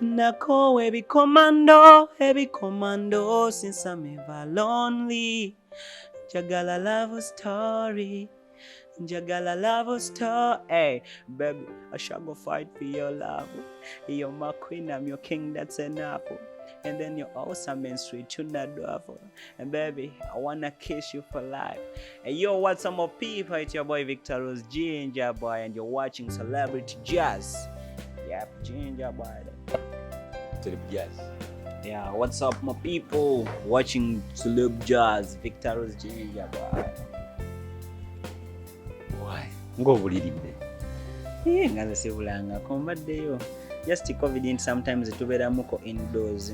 Nako every commando since I'm ever lonely. Jagala love story. Jagala love story. Hey, baby, I shall go fight for your love. You're my queen, I'm your king, that's enough. And then you're awesome and sweet, you're not dwarful. And baby, I wanna kiss you for life. And yo, what's up, my people? It's your boy Victor Rose, Ginger Boy, and you're watching Celebrity Jazz. Yep, Ginger Boy. Celebrity Jazz. Yeah, what's up, my people? Watching Celeb Jazz, Victor Rose, Ginger Boy. Why? Ng'obuliridde. Nga sibulanga kombaddeyo. Just COVID in sometimes tubeeramuko indoors.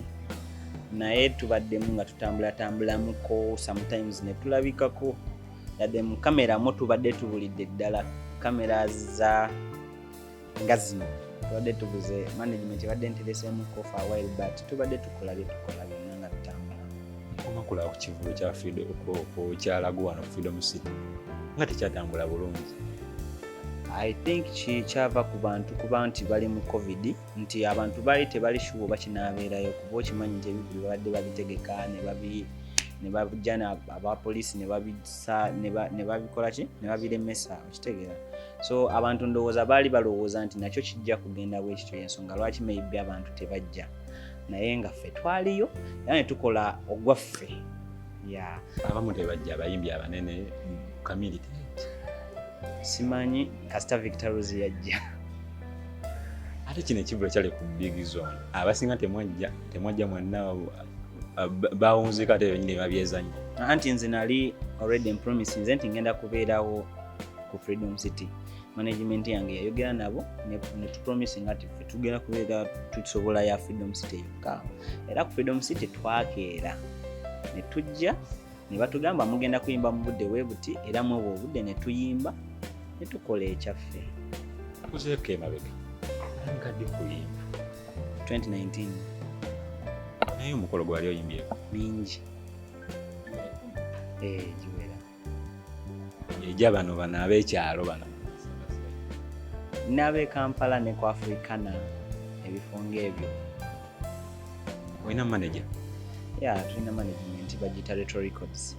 Naye tubaddemu nga tutambulamuko, sometimes ne tulabikako. Yadde mu kamera mo tubadde tubulidde ddala. Kamera za nga zino. Tubadde tubuze management badde nteresemuko for a while but tubadde tukola byonna nga tutambula. Omakula ku kivulo kya Freedom ko kyalagu wano ku Freedom City. Nga tekyatambula bulungi. I think kyava ku bantu kuba nti bali mu COVID nti abantu bali tebali shuwa bakinaabeerayo kuba okimanyi nti ebibuli babadde babitegeka ne babijjana abapoliisi ne babikola ki ne babiremesa okitegeera. So abantu ndowooza baali balowooza nti nakyo kijja kugenda bwe kityo ensonga lwaki maybe abantu tebajja naye nga ffe twaliyo era ne tukola ogwaffe. Abamu tebajja abayimbi abanene community. Simanyi kasita Victor Rose yajja. Ate kino ekivulo kyali ku big zone. Abasinga temwajja mwenna bawunzika ate benyini babyezannya. Anti nze nali already promising nti ngenda kubeerawo ku Freedom City. Management yange yayogera nabo ne tupromising ati tugenda kubeera tusobola ya Freedom City yokka. Era ku Freedom City twakeera ne tujja ne batugamba mugenda kuyimba mu budde webuti era mu obudde ne tuyimba ne tukola ekyaffe. Akuzeeko emabega. Nkadde kuyimba 2019. Naye omukolo gwali oyimbyeko mingi. Giwera. Ejja bano ab'ekyalo bano. N'ab'e Kampala ne ku Africana ebifo ng'ebyo. Olina manager? Tulina management bagita Retro Records.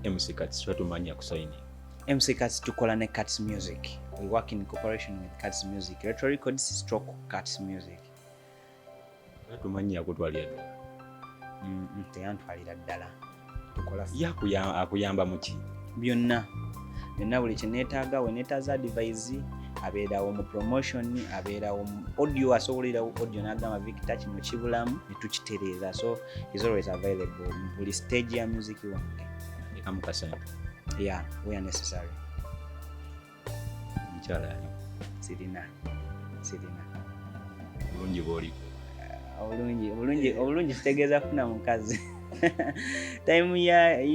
MC Cuts twatumanya kusaini. MC Cuts tukola ne Cuts Music. We work in cooperation with Cuts Music. Retro Records stroke Cuts Music. Tumanya kutwalira ddala. Teyantwalira ddala. Tukola akuyamba mu ki? Byonna buli kye neetaaga we neetaaza advice abeerawo mu promotion abeerawo mu audio asobolerawo audio n'agamba Victor kino kibulamu ne tukitereeza so is always available mu buli stage ya music wange. Amukasente. We are necessary. Mchala. Sirina. Bulungi bw'oliko. Obulungi kitegeeza kufuna mukazi. Time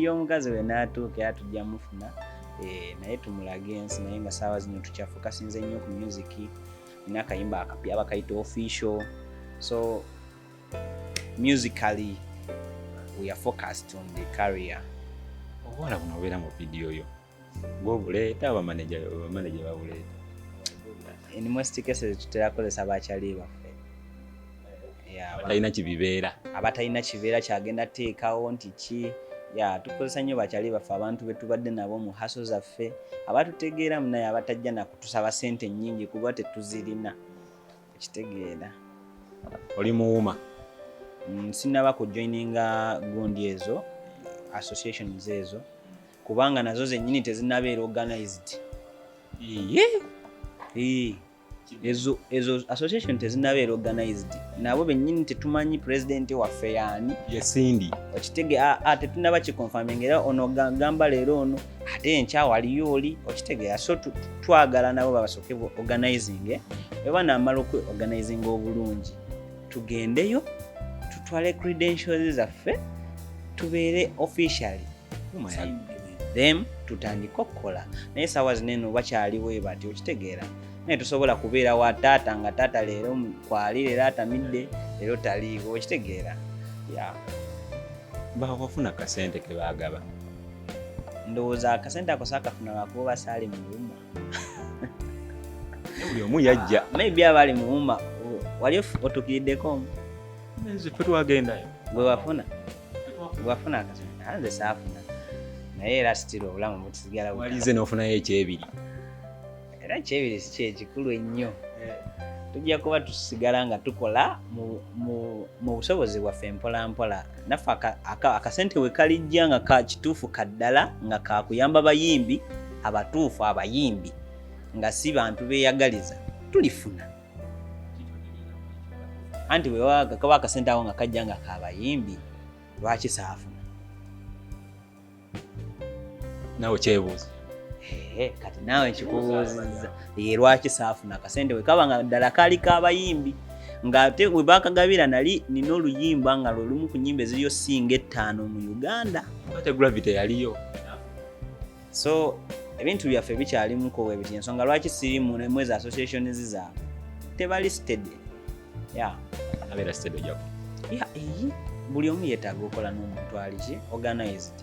y'omukazi we n'atuuka tujja mufuna. Naye tumulage ensi naye nga saawa zino tukyafuka sinze nnyo ku music. Nina akayimba akapya bakayita official. So musically we are focused on the career. Wala kunobeera mu video yo. Ng'obuleeta abamanager babuleeta. In most cases tutera kozesa bakyali baffe. Abatalina kibeera kyagenda teekawo nti ki. Tukozesa nnyo bakyali baffe abantu be tubadde nabo mu haso zaffe. Abatutegeera munaye abatajja na kutusaba ssente nnyingi kuba tetuzirina. Ekitegeera. Oli muwuma. Sinaba kujoininga gundi ezo. Associations ezo kubanga nazo zennyini tezinabeera organized. Ezo association tezinabeera organized. Nabo bennyini tetumanyi president waffe yaani. Yesindi. Okitege tetunaba kikonfirming era ono gamba leero ono ate enkya waliyo oli okitegeera so twagala nabo babasoke organizing eba namala organizing obulungi tugendeyo tutwale credentials zaffe tubeere officially them tutandika okukola naye saawa zineno bakyaliwo ebati okitegeera naye tusobola kubeera wa taata nga taata leero kwali leero atamidde leero taliiwo okitegeera. Bafuna kasente ke baagaba. Ndowooza akasente ako saakafuna lwakuba basaali mu luuma. Buli omu yajja. Maybe abali mu luuma wali otukiddeko nze twagenda gwe wafuna akasente nze saafuna naye era still obulamu butusigala walize n'ofunayo ekyebiri era ekyebiri si kyekikulu ennyo tujja kuba tusigala nga tukola mu busobozi bwaffe mpolampola naffe akasente we kalijja nga ka kituufu kaddala nga kakuyamba bayimbi abatuufu abayimbi nga si bantu beeyagaliza tulifuna anti kaba akasente awo nga kajja nga kabayimbi lwaki saafuna nawe kyebuuza kati naawe nkikubuuzizza lwaki saafuna akasente we kaba nga ddala kaali kabayimbi ng'ate we baakagabira nali nina oluyimba nga lwe lumu ku nnyimba eziriyo singa 5 mu Uganda ate gravity yaliyo so ebintu byaffe bikyalimuko webiti ensonga lwaki siri mu ezo associations zaabwe tebali steady abeera steady ojako buli omu yeetaaga okola n'omuntu aliki organized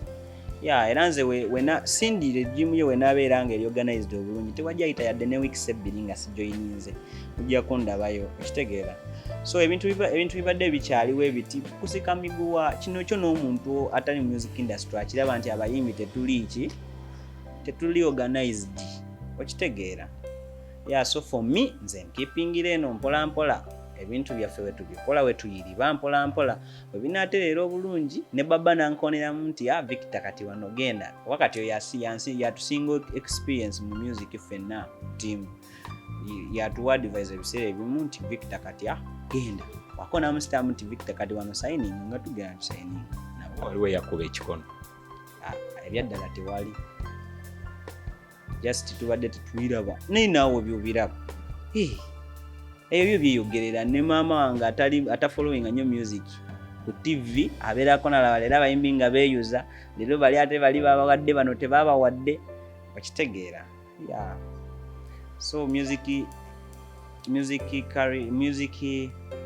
era nze wena sindire jimu ye wenaabeera nga eri organized obulungi tewajja ayita yadde ne weeks 2 nga sijoyininze ojjako ndabayo okitegeera so ebintu bibadde bikyaliwo ebiti kusika miguwa kino kyo n'omuntu atali music industry akiraba nti abayimbi tetuli organized okitegeera so for me nze nkipingira eno mpolampola ebintu byaffe wetubikola wetuyiriba mpolampola webinaaterera obulungi ne baba nankoneramu nti Victor kati wano genda wakati oyo yatusinga experience mu music ffenna team yatuwa advise ebiseera ebimu nti Victor kati genda wako namusitamu nti Victor kati wano signing nga tugenda tusigning waliwo yakuba ekikono ebyaddala tewali just tubadde tetuyiraba naye naawe byobiraba ebyo byeyogerera ne maama wange atafollowinga nnyo music ku TV abeerako nalaba leero abayimbi nga beeyuza leero bali ate bali babawadde bano tebabawadde okitegeera so music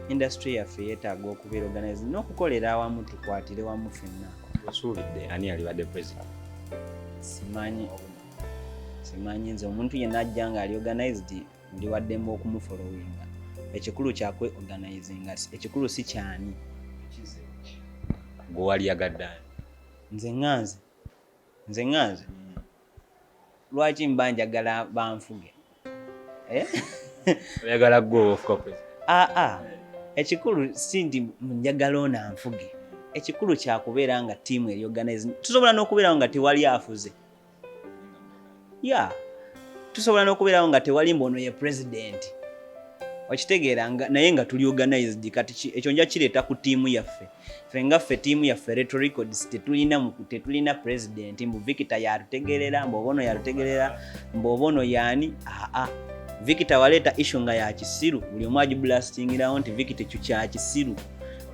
industry yaffe yeetaaga okubeera organized n'okukolera awamu tukwatire wamu ffenna osuubidde ani alibadde president simanyi nze omuntu yenna ajja nga ali organized ndiwaddemba okumufollowinga ekikulu kyakwe organizinga ekikulu si kyani gwe wali yagaddaani nze ŋŋanze lwaki mba njagala banfuge oyagala gwe of course ekikulu si nti njagala ono anfuge ekikulu kyakubeera nga tiimu eri organizing tusobola n'okubeerawo nga tewali afuze tusobola n'okubeerawo nga tewali mbono ye president okitegeera naye nga tuli organized kati ekyo nja kireeta ku tiimu yaffe ffe ngaffe tiimu yaffe Retro Records tetulina president mbu Victor yatutegerera mboobono yatutegerera mboobono yaani Victor waleeta issue nga ya kisiru buli omu agiblastingirawo nti Victor ekyo kya kisiru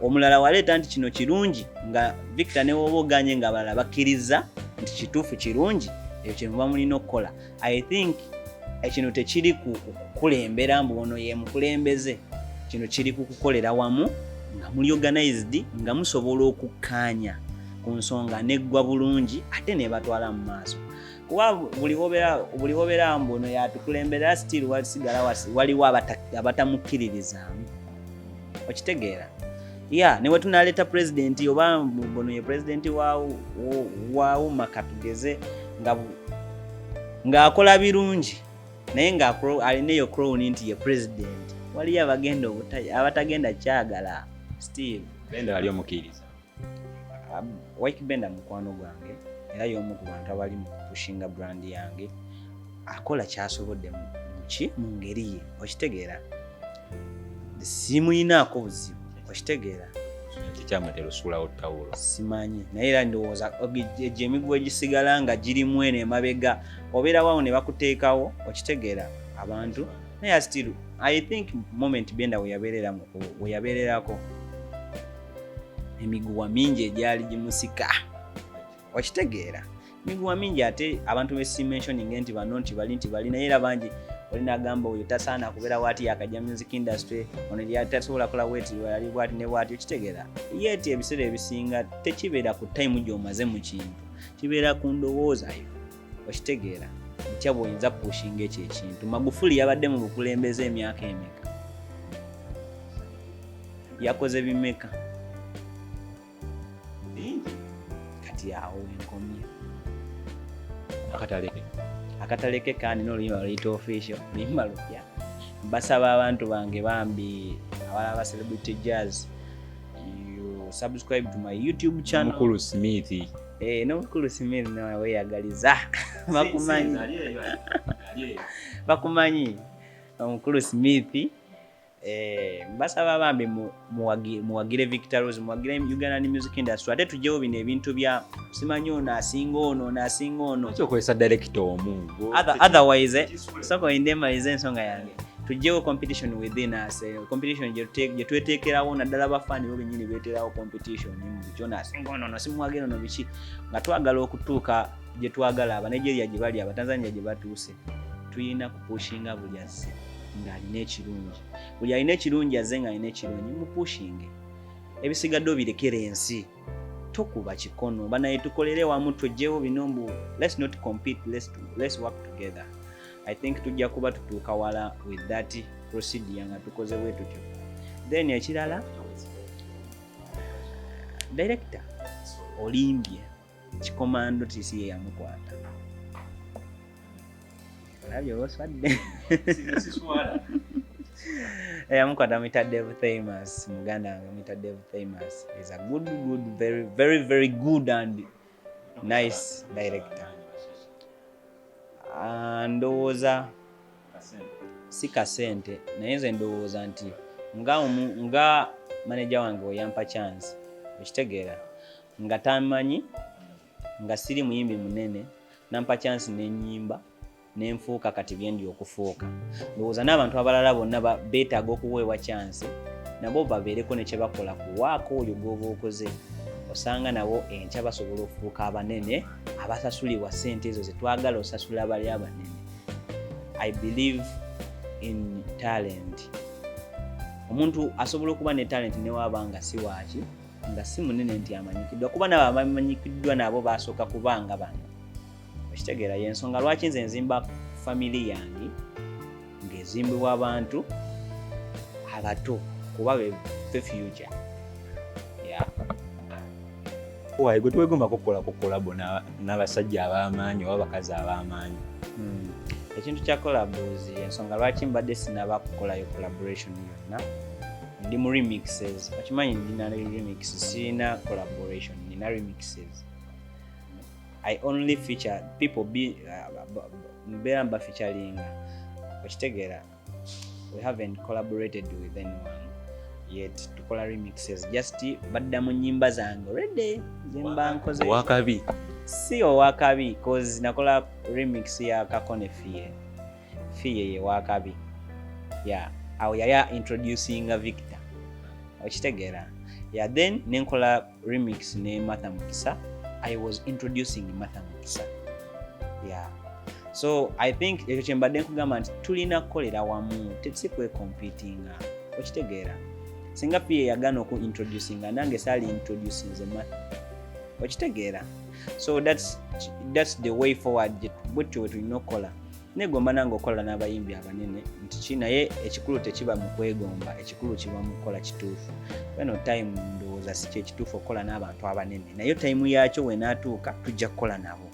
omulala waleeta nti kino kirungi nga Victor ne woba oganye nga abalala bakkiriza nti kituufu kirungi ekyo kye muba mulina okukola I think kino tekiri kukulembera mbu ono ye mukulembeze kino kiri kukukolera wamu nga muli organized nga musobola okukkaanya ku nsonga neggwa bulungi ate ne batwala mu maaso kuba buli wobeera mbu ono yatukulembera still waliwo abatamukkiririzaamu okitegeera ne we tunaleeta president oba ono ye president waawo makatugeze ng'akola birungi naye ng'alina eyo crown nti ye president waliyo abatagenda kyagala Steve Benda ali omukkiriza White Benda mukwano gwange era y'omu ku bantu abali mu kushinga brand yange akola kyasobodde mu ngeri ye okitegeera simuyinaako buzibu okitegeera kyamutera osuulawo ttawulo simanyi naye era ndowooza egyo emiguwa egisigala nga girimu eno emabega obeerawo ne bakuteekawo okitegeera abantu naye still I think moment Benda we yabeererako emiguwa mingi egyali gimusika okitegeera emiguwa mingi ate abantu besimentioning nti bano nti bali naye era bangi olina agamba oyo tasaana kubeera bwati yakajja music industry ono tasobola kola weti yali bwati ne bwati okitegeera yeti ebiseera ebisinga tekibeera ku time gy'omaze mu kintu kibeera ku ndowooza yo okitegeera ntya bw'oyinza pushinga ekyo ekintu Magufuli yabadde mu bukulembeze emyaka emeka yakoze bimeka kati awo enkomye akataleke kandi n'oluyimba luyita official luyimba lupya. Basaba abantu bange bambi abalaba Celebrity Jazz, you subscribe to my YouTube channel. Mukulu Smith. N'omukulu Smith nawe weyagaliza bakumanyi bakumanyi omukulu Smith. Basaba bambi muwagire Victor Rose, muwagire Uganda music industry. Ate tujjewo bino ebintu bya simanyi ono asinga ono Kyokozesa director omu. Otherwise soko indemalize ensonga yange. Tujjewo competition within us. Competition gye tweteekerawo naddala abafaani bo bennyini beeterawo competition mu kyona asinga ono simuwagire ono biki nga twagala okutuuka gye twagala Abanigeria gye bali, Abatanzania gye batuuse. Tuyina kupushinga buli azze ng'alina ekirungi. Buli alina ekirungi azze ng'alina ekirungi mupushinge. Ebisigadde obirekera ensi. Tokuba kikono. Banaye tukolere wamu twejjewo binombu. Let's not compete, let's work together. I think tujja kuba tutuuka wala with that procedure nga tukoze bwe tutyo. Then ekirala director olimbye kikomando tisi ye yamukwata. Alabye oswadde. Yamukwata mwita Dave Famous, Muganda mwita Dave Famous. He's a good, very good and nice director. Ndowooza si kasente naye nze ndowooza nti nga manager wange oyampa chance okitegeera nga tamanyi nga siri muyimbi munene nampa chance n'ennyimba n'enfuuka kati byendi okufuuka. Ndowooza n'abantu abalala bonna beetaaga okuweebwa chance nabo babeereko ne kye bakola kuwaako oyo gw'oba okoze. Osanga nabo enkya basobola okufuuka abanene abasasulibwa ssente ezo zetwagala osasula abali abanene. I believe in talent. Omuntu asobola okuba ne talent newaaba nga si waaki nga si munene nti amanyikiddwa kuba nabo abamanyikiddwa nabo basooka kubanga bano. Okitegeera y'ensonga lwaki nze nzimba family yange ng'ezimbibwa abantu abato kuba be future. Why gwe twegomba kukola bona n'abasajja ab'amaanyi oba abakazi ab'amaanyi. Ekintu kya collabs ensonga lwaki mbadde sinaba kukolayo collaboration yonna. Ndi mu remixes. Okimanyi ndina remixes, sina collaboration, ndina remixes. I only feature people mbeera mba featuring. Okitegeera we haven't collaborated with anyone yet. Tukola remixes just badda mu nnyimba zange already zemba nkoze wakabi si owakabi cause nakola remix ya Kakone Fiye ye wakabi awo yaya introducing Victor okitegeera then nenkola remix ne Martha Mukisa. I was introducing Martha Mukisa. So I think ekyo kyembadde nkugamba nti tulina kukolera wamu tetsi competing okitegeera. Singa pia yagana oku introducing nange sali introducing the Martha okitegeera. So that's the way forward bwetyo tulinokola. Negomba nange okola n'abayimbi abanene nti kinaye ekikulu tekiba mu kwegomba, ekikulu kiba mu kukola kituufu. Bano time ndowooza si kye kituufu okukola n'abantu abanene naye time yakyo wenaatuuka tujja kukola nabo.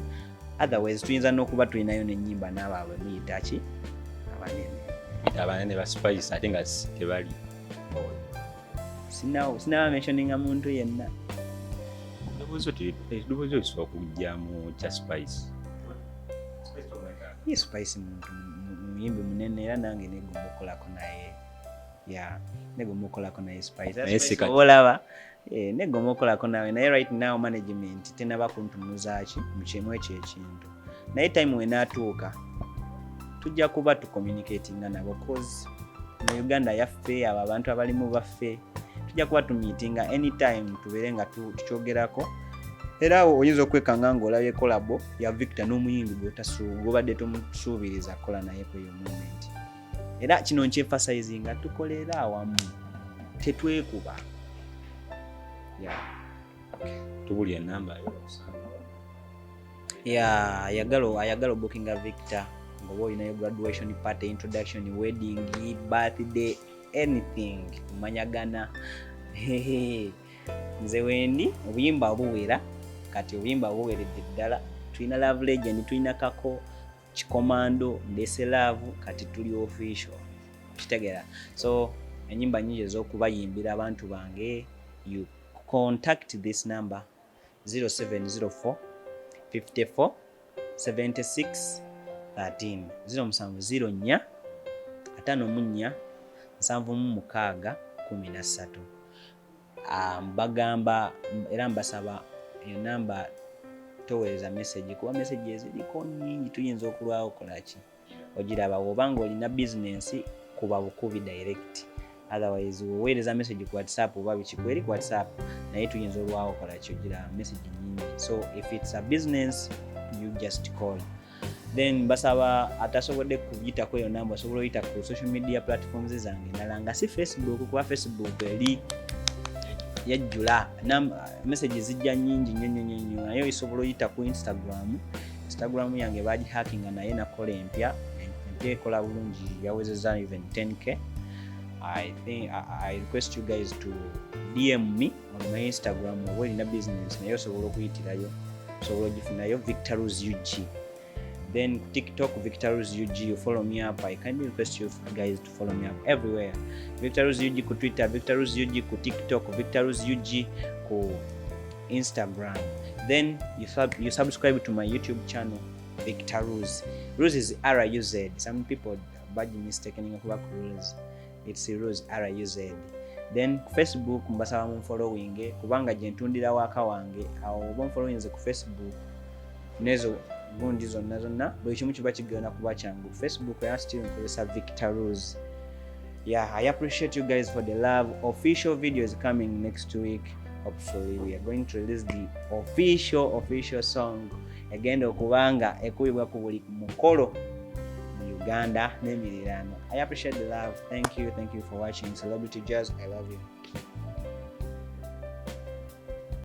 Otherwise tuyinza n'okuba tulinayo n'ennyimba n'abaabwe muyita ki abanene ba Spice ate nga tebali. Sinaba mentioninga muntu yenna. Ekidobozi okisobola kujja mu kya Spice. Spice muntu muyimbi munene era nange negomba okukolako naye. Negomba okukolako naye Spice. Olaba negomba okukolako nawe naye right now management tenaba kuntunuzaaki mu kyemu ekyo ekintu. Naye time wenaatuuka tujja kuba tucommunicatinga nabo cause mu Uganda yaffe abo abantu abalimu baffe. Tujja kuba tumeetinga anytime tubeere nga tukyogerako. Era awo oyinza okwekanga ng'olabye kolabo ya Victor n'omuyimbi gw'obadde tomusuubiriza kukola naye ku eyo moment. Era kino nkyemphasizinga tukolera awamu tetwekuba. Tubulya enamba ayagala bookinga Victor ngoba olinayo graduation party, introduction, wedding, birthday, anything manyagana nze wendi obuyimba buwera kati obuyimba buweredde ddala tulina Love Legend tulina Kako Kikomando Ndese Love kati tuli official kitegera so enyimba nyingi ez'okubayimbira abantu bange you contact this number 0704 54 76 13 070 54 54 76 bagamba era mbasaba eyo namba toweereza message kuba message eziriko nyingi tuyinza okulwawo kolaki ogiraba obanga olina business kuba bukubi direct otherwise weweereza message ku WhatsApp oba bikikweri ku WhatsApp naye tuyinza olwawo kolaki ogiraba message nyingi so if it's a business you just call then basaba atasobodde kuyitako eyo namba osobola oyita ku social media platforms zange endala nga si Facebook kuba Facebook eri yajjula message zijja nyingi nnyo naye osobola oyita ku Instagram yange baagi hacking naye nakola empya ekola bulungi yawezezza even 10k. I think I request you guys to DM me on my Instagram oba olina business naye osobola okuyitirayo osobola ogifunayo Victor's UG. Then TikTok Victor's UG, you follow me up. I kindly request you guys to follow me up everywhere. Victor's UG ku Twitter, Victor's UG ku TikTok, Victor's UG ku Instagram. Then you subscribe to my YouTube channel, Victor's. Rose is R-U-Z. Some people badly mistaken kuba Rose. It's Rose R-U-Z. Then Facebook mbasaba mu following kubanga gye ntundira waka wange awo bo following ku Facebook nezo gundi zonna buli kimu kiba kigenda kuba kyangu. Facebook ya still nkozesa Victor Rose. Yeah, I appreciate you guys for the love. Official video is coming next week. Hopefully we are going to release the official song egenda okubanga ekubibwa ku buli mukolo mu Uganda n'emiriraano. I appreciate the love. Thank you for watching Celebrity Jazz. I love you.